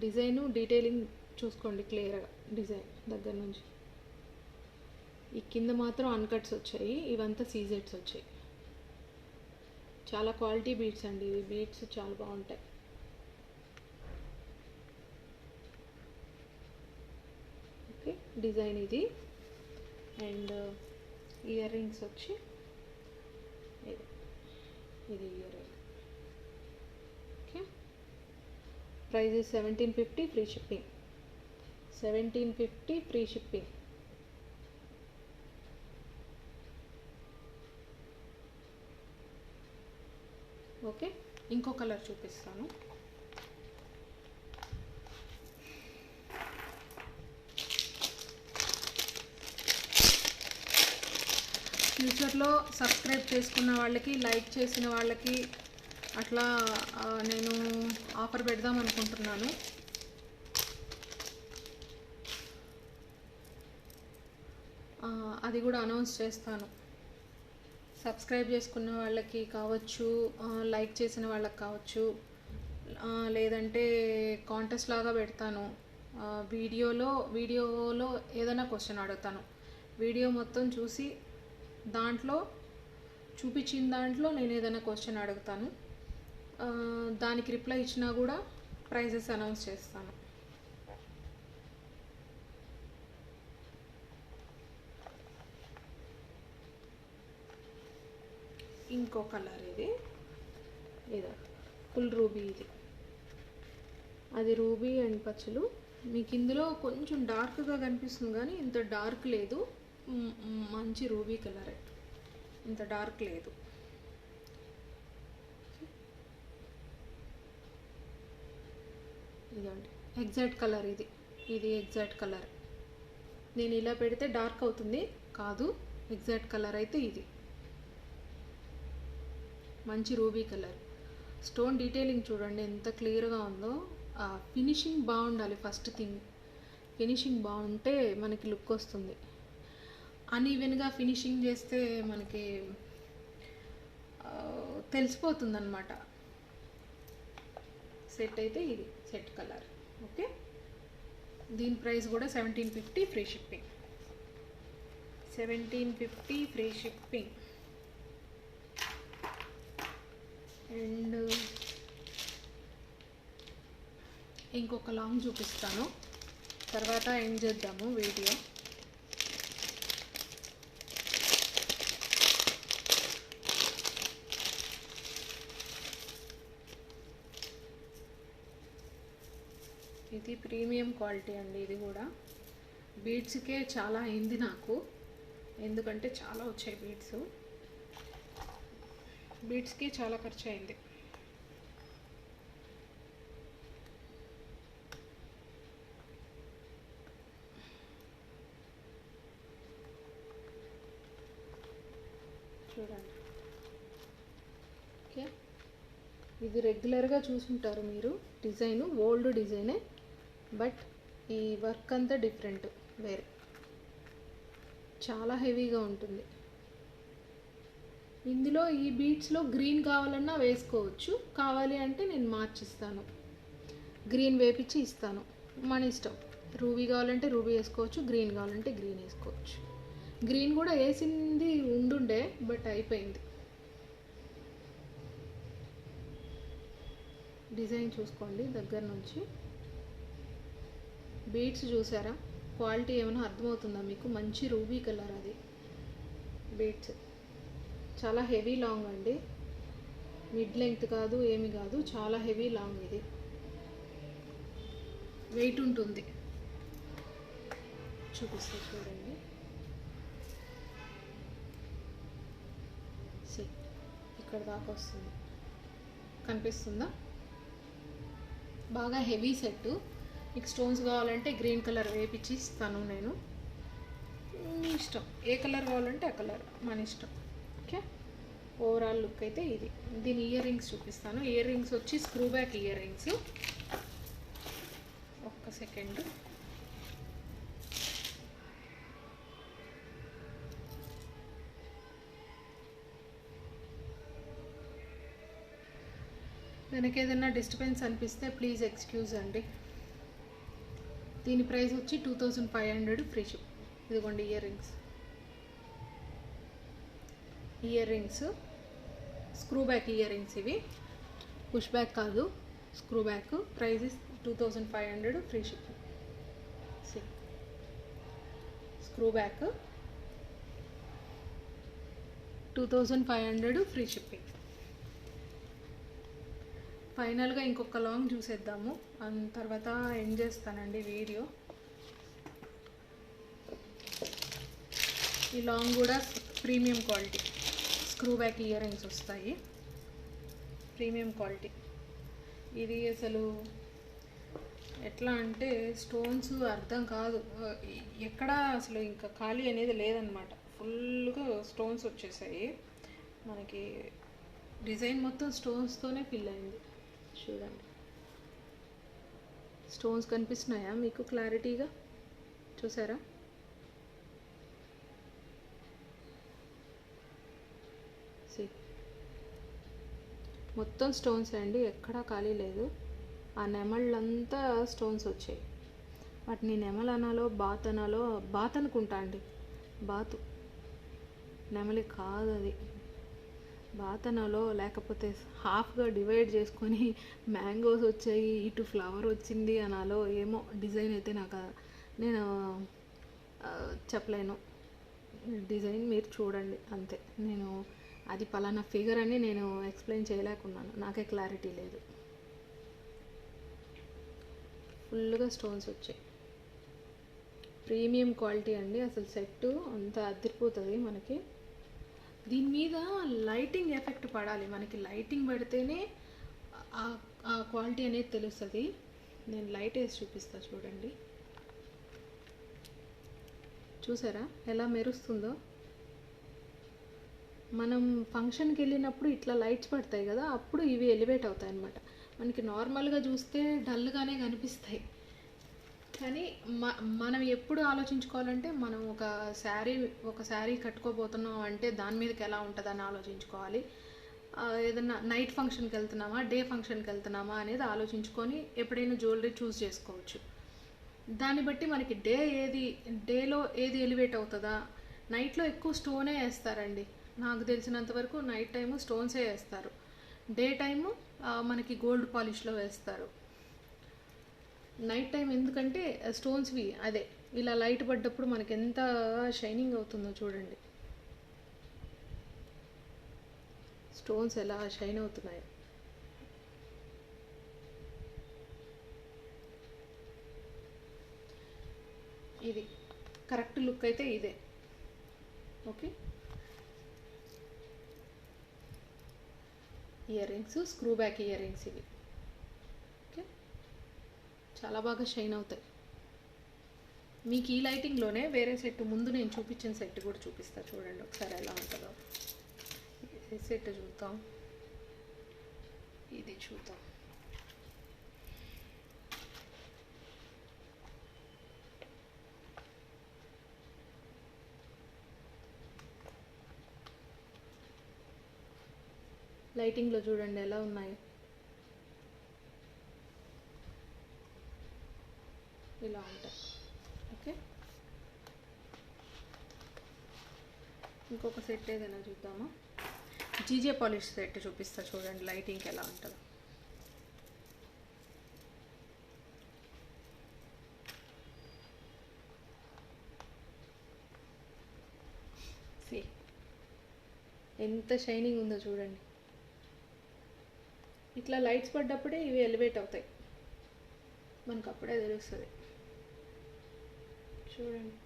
డిజైను డీటెయిలింగ్ చూసుకోండి క్లియర్గా, డిజైన్ దగ్గర నుంచి. ఈ కింద మాత్రం అన్కట్స్ వచ్చాయి, ఇవంతా సీజెడ్స్ వచ్చాయి. చాలా క్వాలిటీ బీడ్స్ అండి ఇవి, బీడ్స్ చాలా బాగుంటాయి. ఓకే, డిజైన్ ఇది. అండ్ ఇయర్ రింగ్స్ వచ్చి ఇది ear ring. Okay, price 1750 free shipping. 1750 free shipping. Okay, ఇంకో కలర్ చూపిస్తాను. ఫ్యూచర్లో సబ్స్క్రైబ్ చేసుకున్న వాళ్ళకి, లైక్ చేసిన వాళ్ళకి అట్లా నేను ఆఫర్ పెడదాం అనుకుంటున్నాను. అది కూడా అనౌన్స్ చేస్తాను. సబ్స్క్రైబ్ చేసుకున్న వాళ్ళకి కావచ్చు, లైక్ చేసిన వాళ్ళకి కావచ్చు, లేదంటే కాంటెస్ట్ లాగా పెడతాను. వీడియోలో ఏదైనా క్వశ్చన్ అడుగుతాను. వీడియో మొత్తం చూసి దాంట్లో చూపించిన దాంట్లో నేను ఏదైనా క్వశ్చన్ అడుగుతాను. దానికి రిప్లై ఇచ్చినా కూడా ప్రైజెస్ అనౌన్స్ చేస్తాను. ఇంకో కలర్ ఇది ఫుల్ రూబీ. ఇది అది రూబీ అండ్ పచ్చలు. మీకు ఇందులో కొంచెం డార్క్గా కనిపిస్తుంది కానీ ఇంత డార్క్ లేదు, మంచి రూబీ కలరే, ఇంత డార్క్ లేదు. ఇదండి ఎగ్జాక్ట్ కలర్. ఇది ఎగ్జాక్ట్ కలర్. నేను ఇలా పెడితే డార్క్ అవుతుంది కాదు, ఎగ్జాక్ట్ కలర్ అయితే ఇది మంచి రూబీ కలర్. స్టోన్ డీటెయిలింగ్ చూడండి ఎంత క్లియర్గా ఉందో. ఫినిషింగ్ బాగుండాలి. ఫస్ట్ థింగ్ ఫినిషింగ్ బాగుంటే మనకి లుక్ వస్తుంది. అన్ఈవెన్గా ఫినిషింగ్ చేస్తే మనకి తెలిసిపోతుంది అన్నమాట. సెట్ అయితే ఇది సెట్ కలర్. ఓకే, దీని ప్రైస్ కూడా 1750 free shipping. 1750 free shipping. And ఇంకొక లాంగ్ చూపిస్తాను, తర్వాత ఎండ్ చేద్దాము వీడియో. ఇది ప్రీమియం క్వాలిటీ అండి. ఇది కూడా బీడ్స్కే చాలా అయింది నాకు, ఎందుకంటే చాలా వచ్చాయి బీడ్స్కి చాలా ఖర్చు అయింది. చూడండి. ఓకే, ఇది రెగ్యులర్గా చూసుంటారు మీరు. డిజైన్ ఓల్డ్ డిజైనే, బట్ ఈ వర్క్ అంతా డిఫరెంట్, వేరే, చాలా హెవీగా ఉంటుంది. ఇందులో ఈ బీడ్స్లో గ్రీన్ కావాలన్నా వేసుకోవచ్చు, కావాలి అంటే నేను మార్చిస్తాను, గ్రీన్ వేపించి ఇస్తాను, మన ఇష్టం. రూబీ కావాలంటే రూబీ వేసుకోవచ్చు, గ్రీన్ కావాలంటే గ్రీన్ వేసుకోవచ్చు. గ్రీన్ కూడా వేసింది ఉండుండే బట్ అయిపోయింది. డిజైన్ చూసుకోండి దగ్గర నుంచి. బీడ్స్ చూసారా, క్వాలిటీ ఏమైనా అర్థమవుతుందా మీకు? మంచి రూబీ కలర్ అది బీడ్స్. చాలా హెవీ లాంగ్ అండి, మిడ్ లెంగ్త్ కాదు ఏమి కాదు, చాలా హెవీ లాంగ్. ఇది వెయిట్ ఉంటుంది. చూపిస్తా చూడండి. ఇక్కడ దాకా వస్తుంది, కనిపిస్తుందా? బాగా హెవీ సెట్. మీకు స్టోన్స్ కావాలంటే గ్రీన్ కలర్ వేపించి ఇస్తాను నేను, మీ ఇష్టం. ఏ కలర్ కావాలంటే ఆ కలర్, మన ఇష్టం. ఓకే, ఓవరాల్ లుక్ అయితే ఇది. దీని ఇయర్ రింగ్స్ చూపిస్తాను. ఇయర్ రింగ్స్ వచ్చి స్క్రూ బ్యాక్ ఇయర్ రింగ్స్. ఒక్క సెకండ్. వెనక ఏదైనా డిస్టర్బెన్స్ అనిపిస్తే ప్లీజ్ ఎక్స్క్యూజ్ అండి. దీని ప్రైస్ వచ్చి 2500 ఫ్రీ షిప్. ఇదిగోండి ear rings. Ear rings screw back ear rings ఇవి, పుష్ బ్యాక్ కాదు, screw back. Price is 2500 free ship. Screw back 2500 free shipping. ఫైనల్గా ఇంకొక లాంగ్ చూసేద్దాము, తర్వాత ఎండ్ చేస్తానండి వీడియో. ఈ లాంగ్ కూడా premium quality screw back ear rings వస్తాయి, ప్రీమియం క్వాలిటీ. ఇది అసలు ఎట్లా అంటే స్టోన్స్ అర్థం కాదు, ఎక్కడ అసలు ఇంకా ఖాళీ అనేది లేదనమాట. ఫుల్గా స్టోన్స్ వచ్చేసాయి మనకి. డిజైన్ మొత్తం స్టోన్స్తోనే ఫిల్ అయింది. చూడండి, స్టోన్స్ కనిపిస్తున్నాయా మీకు క్లారిటీగా? చూసారా? మొత్తం స్టోన్స్ అండి, ఎక్కడా ఖాళీ లేదు. ఆ నెమళ్ళంతా స్టోన్స్ వచ్చాయి. వాటిని నెమలు అనాలో బాత్ అనాలో, బాత్ అనుకుంటా అండి, బాతు. నెమలి కాదు అది, బాతనాలో లేకపోతే హాఫ్గా డివైడ్ చేసుకొని మ్యాంగోస్ వచ్చాయి, ఇటు ఫ్లవర్ వచ్చింది అనాలో ఏమో. డిజైన్ అయితే నేను చెప్పలేను. డిజైన్ మీరు చూడండి అంతే. నేను అది పలానా ఫిగర్ అని నేను ఎక్స్ప్లెయిన్ చేయలేకున్నాను, నాకే క్లారిటీ లేదు. ఫుల్గా స్టోన్స్ వచ్చాయి, ప్రీమియం క్వాలిటీ అండి. అసలు సెట్ అంతా అదిరిపోతుంది మనకి. దీని మీద లైటింగ్ ఎఫెక్ట్ పడాలి మనకి, లైటింగ్ పడితేనే ఆ క్వాలిటీ అనేది తెలుస్తుంది. నేను లైట్ వేసి చూపిస్తా చూడండి. చూసారా ఎలా మెరుస్తుందో? మనం ఫంక్షన్కి వెళ్ళినప్పుడు ఇట్లా లైట్స్ పడతాయి కదా, అప్పుడు ఇవి ఎలివేట్ అవుతాయి అన్నమాట. మనకి నార్మల్గా చూస్తే డల్గానే కనిపిస్తాయి, కానీ మనం ఎప్పుడు ఆలోచించుకోవాలంటే, మనం ఒక శారీ కట్టుకోబోతున్నాం అంటే దాని మీదకి ఎలా ఉంటుందని ఆలోచించుకోవాలి. ఏదన్నా నైట్ ఫంక్షన్కి వెళ్తున్నామా, డే ఫంక్షన్కి వెళ్తున్నామా అనేది ఆలోచించుకొని ఎప్పుడైనా జ్యువెలరీ చూస్ చేసుకోవచ్చు. దాన్ని బట్టి మనకి డేలో ఏది ఎలివేట్ అవుతుందా. నైట్లో ఎక్కువ స్టోనే వేస్తారండి, నాకు తెలిసినంత వరకు నైట్ టైము స్టోన్సే వేస్తారు. డే టైము మనకి గోల్డ్ పాలిష్లో వేస్తారు. నైట్ టైం ఎందుకంటే స్టోన్స్వి అదే ఇలా లైట్ పడ్డప్పుడు మనకి ఎంత షైనింగ్ అవుతుందో చూడండి. స్టోన్స్ ఎలా షైన్ అవుతున్నాయి. ఇది కరెక్ట్ లుక్ అయితే ఇదే. Okay, ear rings screw back ear rings ఇవి. ఓకే, చాలా బాగా షైన్ అవుతాయి. మీకు ఈ లైటింగ్లోనే వేరే సెట్ ముందు నేను చూపించిన సెట్ కూడా చూపిస్తా చూడండి ఒకసారి ఎలా ఉంటుందో. ఈ సెట్ చూద్దాం, ఇది చూద్దాం. లైటింగ్లో చూడండి ఎలా ఉన్నాయి. ఇలా ఉంటాయి. ఓకే, ఇంకొక సెట్ ఏదైనా చూద్దామా. జీజే పాలిష్ సెట్ చూపిస్తా చూడండి లైటింగ్కి ఎలా ఉంటుందో. ఎంత షైనింగ్ ఉందో చూడండి. ఇట్లా లైట్స్ పడ్డప్పుడే ఇవి ఎలివేట్ అవుతాయి, మనకు అప్పుడే తెలుస్తుంది. చూడండి,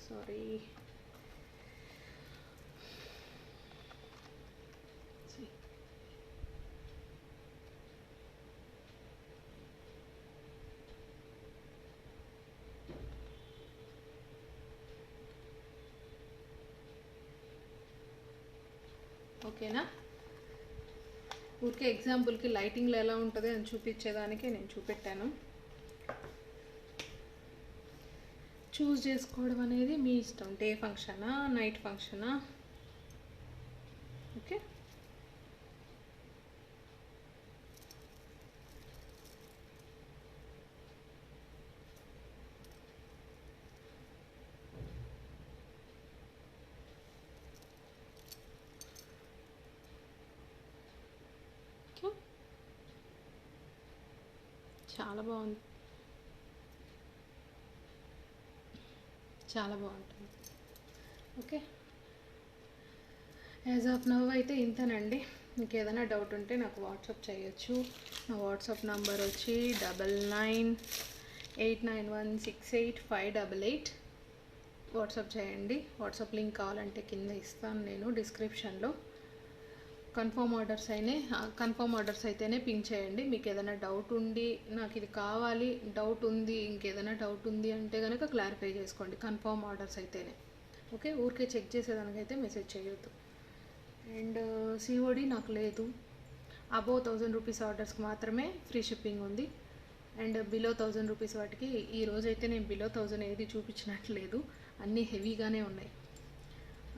సారీ. ఓకేనా? ఊరికే ఎగ్జాంపుల్కి లైటింగ్లో ఎలా ఉంటుంది అని చూపించేదానికి నేను చూపెట్టాను. చూస్ చేసుకోవడం అనేది మీ ఇష్టం, డే ఫంక్షనా నైట్ ఫంక్షనా. ఓకే, చాలా బాగుంది, చాలా బాగుంటుంది. ఓకే, యాజ్ ఆఫ్ నవ్ అయితే ఇంతేనండి. మీకు ఏదైనా డౌట్ ఉంటే నాకు వాట్సాప్ చేయొచ్చు. నా వాట్సాప్ నంబర్ వచ్చి 9989168588. వాట్సాప్ చేయండి. వాట్సాప్ లింక్ కావాలంటే కింద ఇస్తాను నేను డిస్క్రిప్షన్లో. కన్ఫర్మ్ ఆర్డర్స్ అయితేనే పింక్ చేయండి. మీకు ఏదైనా డౌట్ ఉండి నాకు ఇది కావాలి, డౌట్ ఉంది, ఇంకేదైనా డౌట్ ఉంది అంటే కనుక క్లారిఫై చేసుకోండి. కన్ఫర్మ్ ఆర్డర్స్ అయితేనే. ఓకే, ఊరికే చెక్ చేసేదానికైతే మెసేజ్ చేయొద్దు. అండ్ సిఓడి నాకు లేదు. అబోవ్ 1000 రూపీస్ ఆర్డర్స్కి మాత్రమే ఫ్రీ షిప్పింగ్ ఉంది. అండ్ బిలో 1000 రూపీస్ వాటికి ఈరోజైతే నేను బిలో 1000 ఏది చూపించినట్లేదు, అన్నీ హెవీగానే ఉన్నాయి.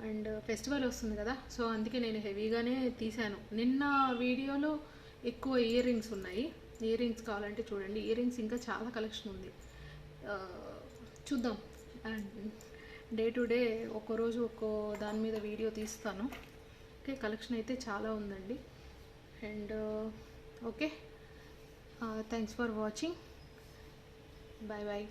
అండ్ ఫెస్టివల్ వస్తుంది కదా, సో అందుకే నేను హెవీగానే తీశాను. నిన్న వీడియోలో ఎక్కువ ఇయర్ రింగ్స్ ఉన్నాయి. ఇయర్ రింగ్స్ కావాలంటే చూడండి, ఇయర్ రింగ్స్ ఇంకా చాలా కలెక్షన్ ఉంది. చూద్దాం, డే టు డే ఒక్కరోజు ఒక్కో దాని మీద వీడియో తీస్తాను. ఓకే, కలెక్షన్ అయితే చాలా ఉందండి. And okay, thanks for watching. Bye bye.